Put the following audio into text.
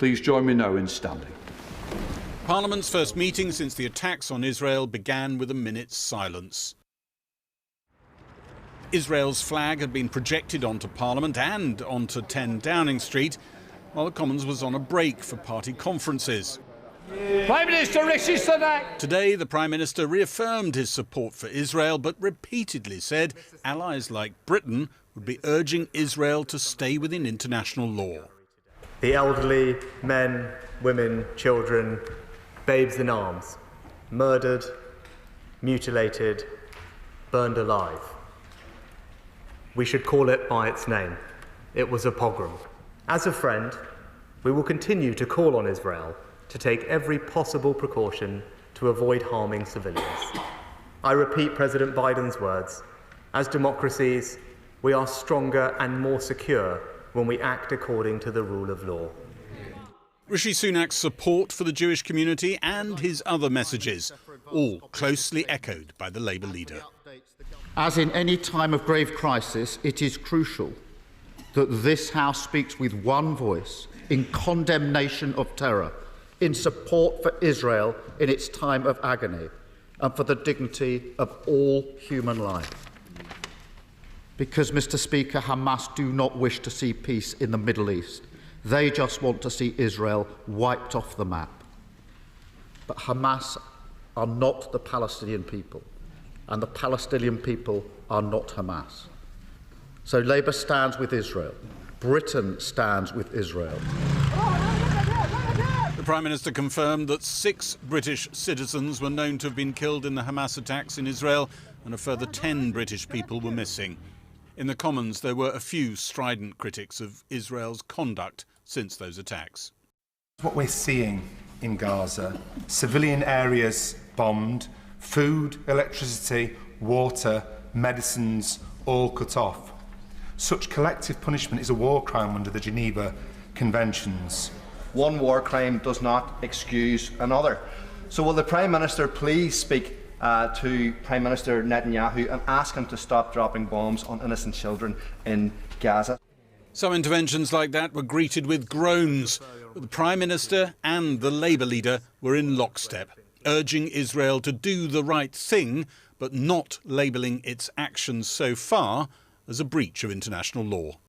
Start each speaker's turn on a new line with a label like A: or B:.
A: Please join me now in standing.
B: Parliament's first meeting since the attacks on Israel began with a minute's silence. Israel's flag had been projected onto Parliament and onto 10 Downing Street, while the Commons was on a break for party conferences.
C: Prime Minister Rishi Sunak.
B: Today, the Prime Minister reaffirmed his support for Israel, but repeatedly said allies like Britain would be urging Israel to stay within international law.
D: The elderly, men, women, children, babes in arms, murdered, mutilated, burned alive. We should call it by its name. It was a pogrom. As a friend, we will continue to call on Israel to take every possible precaution to avoid harming civilians. I repeat President Biden's words: as democracies, we are stronger and more secure when we act according to the rule of law.
B: Rishi Sunak's support for the Jewish community and his other messages, all closely echoed by the Labour leader.
E: As in any time of grave crisis, it is crucial that this House speaks with one voice in condemnation of terror, in support for Israel in its time of agony, and for the dignity of all human life. Because, Mr. Speaker, Hamas do not wish to see peace in the Middle East. They just want to see Israel wiped off the map. But Hamas are not the Palestinian people, and the Palestinian people are not Hamas. So Labour stands with Israel. Britain stands with Israel.
B: The Prime Minister confirmed that 6 British citizens were known to have been killed in the Hamas attacks in Israel, and a further 10 British people were missing. In the Commons, there were a few strident critics of Israel's conduct since those attacks.
F: What we're seeing in Gaza, civilian areas bombed, food, electricity, water, medicines, all cut off. Such collective punishment is a war crime under the Geneva Conventions.
G: One war crime does not excuse another. So will the Prime Minister please speak to Prime Minister Netanyahu and ask him to stop dropping bombs on innocent children in Gaza?
B: Some interventions like that were greeted with groans, but the Prime Minister and the Labour leader were in lockstep, urging Israel to do the right thing, but not labelling its actions so far as a breach of international law.